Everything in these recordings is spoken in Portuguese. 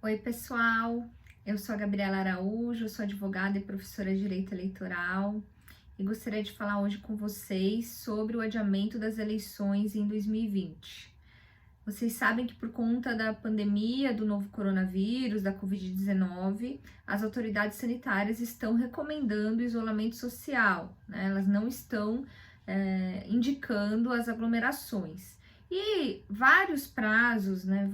Oi, pessoal. Eu sou a Gabriela Araújo, sou advogada e professora de Direito Eleitoral e gostaria de falar hoje com vocês sobre o adiamento das eleições em 2020. Vocês sabem que por conta da pandemia do novo coronavírus, da Covid-19, as autoridades sanitárias estão recomendando o isolamento social, né? Elas não estão indicando as aglomerações. E vários prazos, né,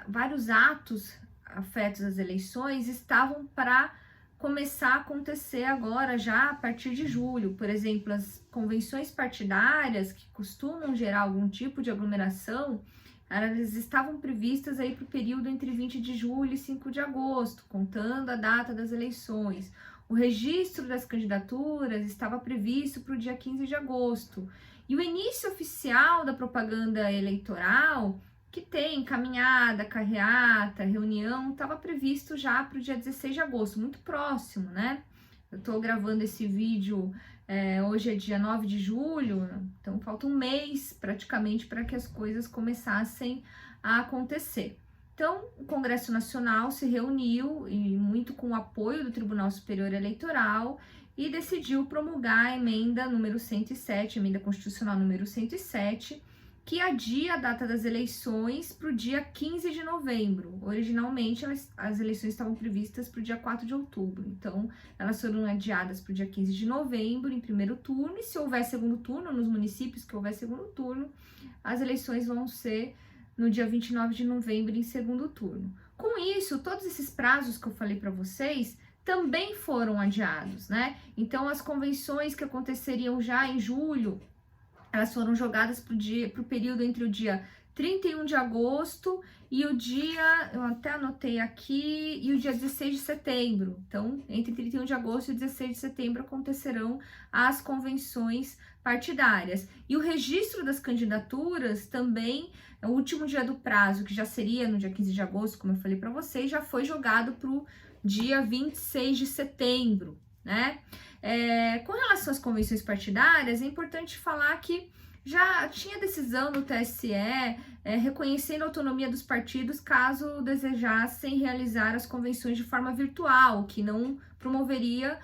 vários atos afetos às eleições estavam para começar a acontecer agora, já a partir de julho. Por exemplo, as convenções partidárias, que costumam gerar algum tipo de aglomeração, elas estavam previstas aí para o período entre 20 de julho e 5 de agosto, contando a data das eleições. O registro das candidaturas estava previsto para o dia 15 de agosto. E o início oficial da propaganda eleitoral, que tem caminhada, carreata, reunião, estava previsto já para o dia 16 de agosto, muito próximo, né? Eu estou gravando esse vídeo, hoje é dia 9 de julho, então falta um mês praticamente para que as coisas começassem a acontecer. Então, o Congresso Nacional se reuniu, e muito com o apoio do Tribunal Superior Eleitoral, e decidiu promulgar a emenda número 107, emenda constitucional número 107, que adia a data das eleições para o dia 15 de novembro. Originalmente, as eleições estavam previstas para o dia 4 de outubro. Então, elas foram adiadas para o dia 15 de novembro, em primeiro turno. E se houver segundo turno, nos municípios que houver segundo turno, as eleições vão ser no dia 29 de novembro, em segundo turno. Com isso, todos esses prazos que eu falei para vocês também foram adiados, né? Então, as convenções que aconteceriam já em julho, elas foram jogadas para o período entre o dia 31 de agosto e o dia, eu até anotei aqui, e o dia 16 de setembro. Então, entre 31 de agosto e 16 de setembro acontecerão as convenções partidárias. E o registro das candidaturas também, o último dia do prazo, que já seria no dia 15 de agosto, como eu falei para vocês, já foi jogado para o dia 26 de setembro, né? Com relação às convenções partidárias, é importante falar que já tinha decisão do TSE reconhecendo a autonomia dos partidos caso desejassem realizar as convenções de forma virtual, que não promoveria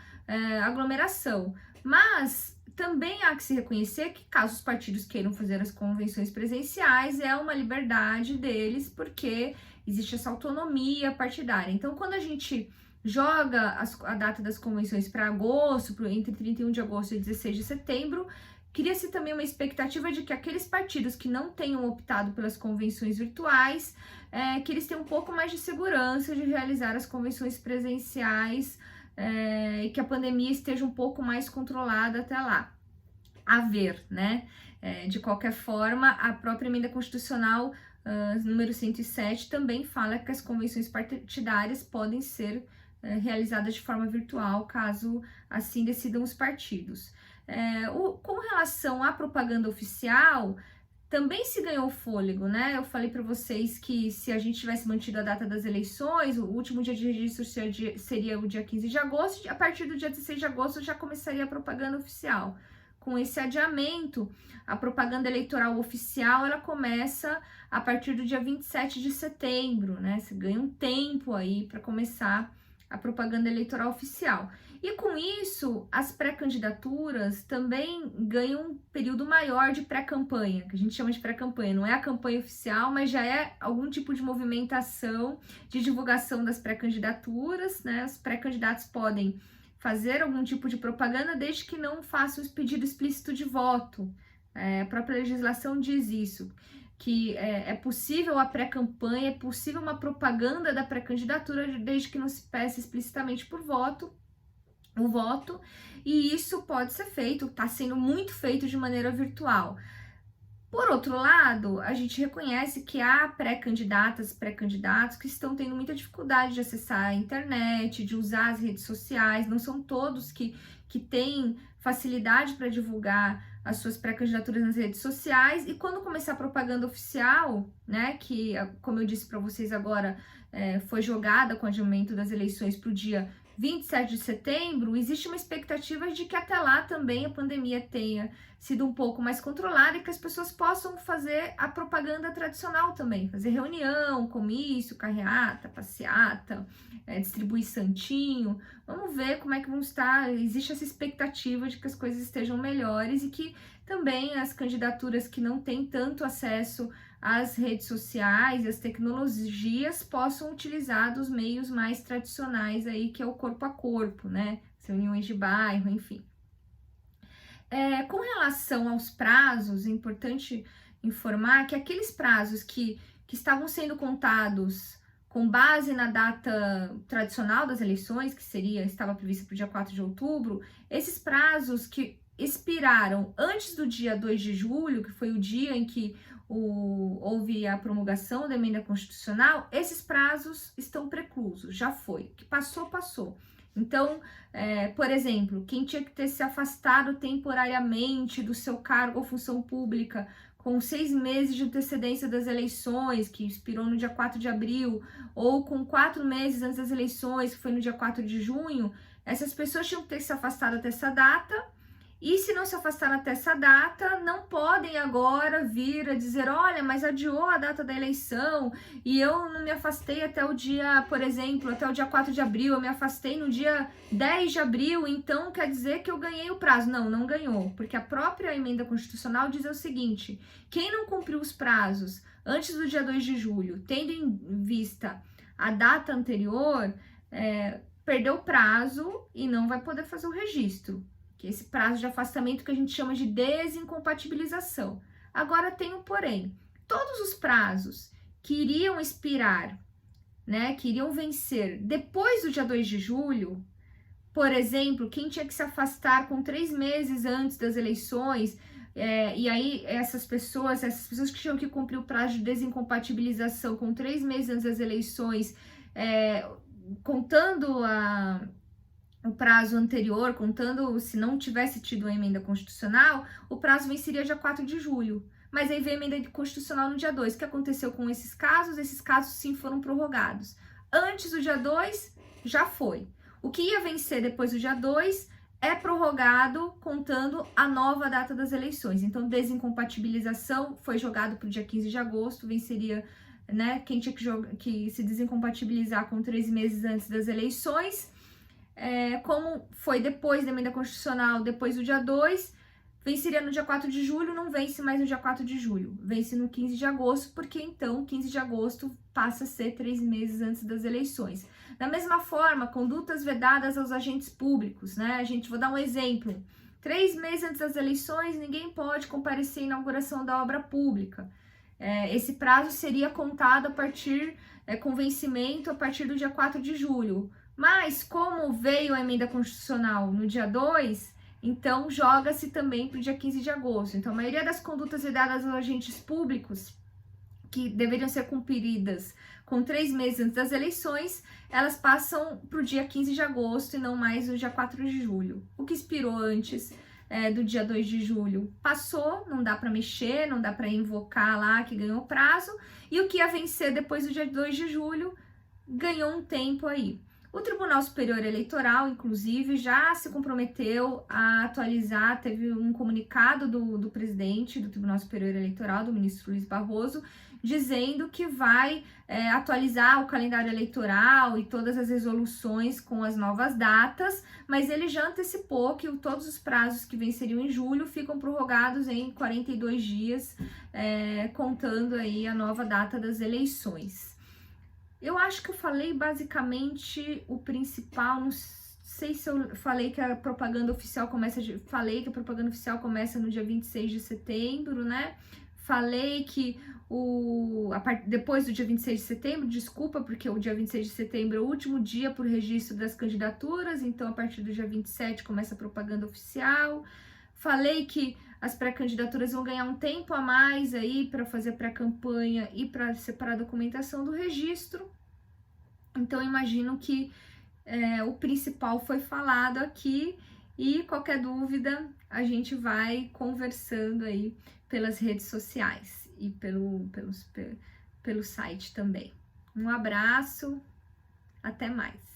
aglomeração. Mas também há que se reconhecer que caso os partidos queiram fazer as convenções presenciais, é uma liberdade deles, porque existe essa autonomia partidária. Então, quando a gente joga a data das convenções para agosto, entre 31 de agosto e 16 de setembro, cria-se também uma expectativa de que aqueles partidos que não tenham optado pelas convenções virtuais, que eles tenham um pouco mais de segurança de realizar as convenções presenciais, e que a pandemia esteja um pouco mais controlada até lá. A ver, né? De qualquer forma, a própria emenda constitucional número 107 também fala que as convenções partidárias podem ser realizadas de forma virtual, caso assim decidam os partidos. Com relação à propaganda oficial, também se ganhou fôlego, né? Eu falei para vocês que se a gente tivesse mantido a data das eleições, o último dia de registro seria o dia 15 de agosto, e a partir do dia 16 de agosto já começaria a propaganda oficial. Com esse adiamento, a propaganda eleitoral oficial, ela começa a partir do dia 27 de setembro, né? Você ganha um tempo aí para começar a propaganda eleitoral oficial. E com isso, as pré-candidaturas também ganham um período maior de pré-campanha, que a gente chama de pré-campanha. Não é a campanha oficial, mas já é algum tipo de movimentação de divulgação das pré-candidaturas, né? Os pré-candidatos podem fazer algum tipo de propaganda desde que não façam pedido explícito de voto. A própria legislação diz isso, que é possível a pré-campanha, é possível uma propaganda da pré-candidatura desde que não se peça explicitamente o voto, e isso pode ser feito, está sendo muito feito de maneira virtual. Por outro lado, a gente reconhece que há pré-candidatas, pré-candidatos que estão tendo muita dificuldade de acessar a internet, de usar as redes sociais, não são todos que têm facilidade para divulgar as suas pré-candidaturas nas redes sociais, e quando começar a propaganda oficial, né, que, como eu disse para vocês agora, foi jogada com o adiamento das eleições para o dia 27 de setembro, existe uma expectativa de que até lá também a pandemia tenha sido um pouco mais controlada e que as pessoas possam fazer a propaganda tradicional também, fazer reunião, comício, carreata, passeata, distribuir santinho. Vamos ver como é que vão estar. Existe essa expectativa de que as coisas estejam melhores e que também as candidaturas que não têm tanto acesso às redes sociais e às tecnologias possam utilizar dos meios mais tradicionais aí, que é o corpo a corpo, né? As reuniões de bairro, enfim. Com relação aos prazos, é importante informar que aqueles prazos que estavam sendo contados com base na data tradicional das eleições, que estava previsto para o dia 4 de outubro, esses prazos que expiraram antes do dia 2 de julho, que foi o dia em que houve a promulgação da emenda constitucional, esses prazos estão preclusos, já foi. O que passou, passou. Então, por exemplo, quem tinha que ter se afastado temporariamente do seu cargo ou função pública com 6 meses de antecedência das eleições, que expirou no dia 4 de abril, ou com 4 meses antes das eleições, que foi no dia 4 de junho, essas pessoas tinham que ter se afastado até essa data. E se não se afastaram até essa data, não podem agora vir a dizer, olha, mas adiou a data da eleição e eu não me afastei até o dia, por exemplo, até o dia 4 de abril, eu me afastei no dia 10 de abril, então quer dizer que eu ganhei o prazo. Não, não ganhou, porque a própria emenda constitucional diz o seguinte, quem não cumpriu os prazos antes do dia 2 de julho, tendo em vista a data anterior, perdeu o prazo e não vai poder fazer o registro. Que é esse prazo de afastamento que a gente chama de desincompatibilização. Agora tem um porém. Todos os prazos que iriam expirar, né, que iriam vencer depois do dia 2 de julho, por exemplo, quem tinha que se afastar com 3 meses antes das eleições, e aí essas pessoas que tinham que cumprir o prazo de desincompatibilização com 3 meses antes das eleições, contando o prazo anterior, contando se não tivesse tido a emenda constitucional, o prazo venceria dia 4 de julho. Mas aí veio a emenda constitucional no dia 2. O que aconteceu com esses casos? Esses casos sim foram prorrogados. Antes do dia 2, já foi. O que ia vencer depois do dia 2 é prorrogado contando a nova data das eleições. Então, desincompatibilização foi jogado para o dia 15 de agosto, venceria, né, quem tinha que se desincompatibilizar com 3 meses antes das eleições. Como foi depois da emenda constitucional, depois do dia 2, venceria no dia 4 de julho, não vence mais no dia 4 de julho, vence no 15 de agosto, porque então 15 de agosto passa a ser 3 meses antes das eleições. Da mesma forma, condutas vedadas aos agentes públicos, né? Vou dar um exemplo. 3 meses antes das eleições, ninguém pode comparecer à inauguração da obra pública. Esse prazo seria contado a partir, com vencimento a partir do dia 4 de julho. Mas, como veio a emenda constitucional no dia 2, então joga-se também para o dia 15 de agosto. Então, a maioria das condutas vedadas aos agentes públicos, que deveriam ser cumpridas com 3 meses antes das eleições, elas passam para o dia 15 de agosto e não mais o dia 4 de julho. O que expirou antes do dia 2 de julho passou, não dá para mexer, não dá para invocar lá que ganhou prazo, e o que ia vencer depois do dia 2 de julho ganhou um tempo aí. O Tribunal Superior Eleitoral, inclusive, já se comprometeu a atualizar, teve um comunicado do presidente do Tribunal Superior Eleitoral, do ministro Luiz Barroso, dizendo que vai atualizar o calendário eleitoral e todas as resoluções com as novas datas, mas ele já antecipou que todos os prazos que venceriam em julho ficam prorrogados em 42 dias, contando aí a nova data das eleições. Eu acho que eu falei basicamente o principal, não sei se eu falei que a propaganda oficial começa no dia 26 de setembro, né? Falei que depois do dia 26 de setembro, desculpa, porque o dia 26 de setembro é o último dia para o registro das candidaturas, então a partir do dia 27 começa a propaganda oficial. Falei que as pré-candidaturas vão ganhar um tempo a mais aí para fazer pré-campanha e para separar a documentação do registro. Então, imagino que o principal foi falado aqui e qualquer dúvida a gente vai conversando aí pelas redes sociais e pelo site também. Um abraço, até mais.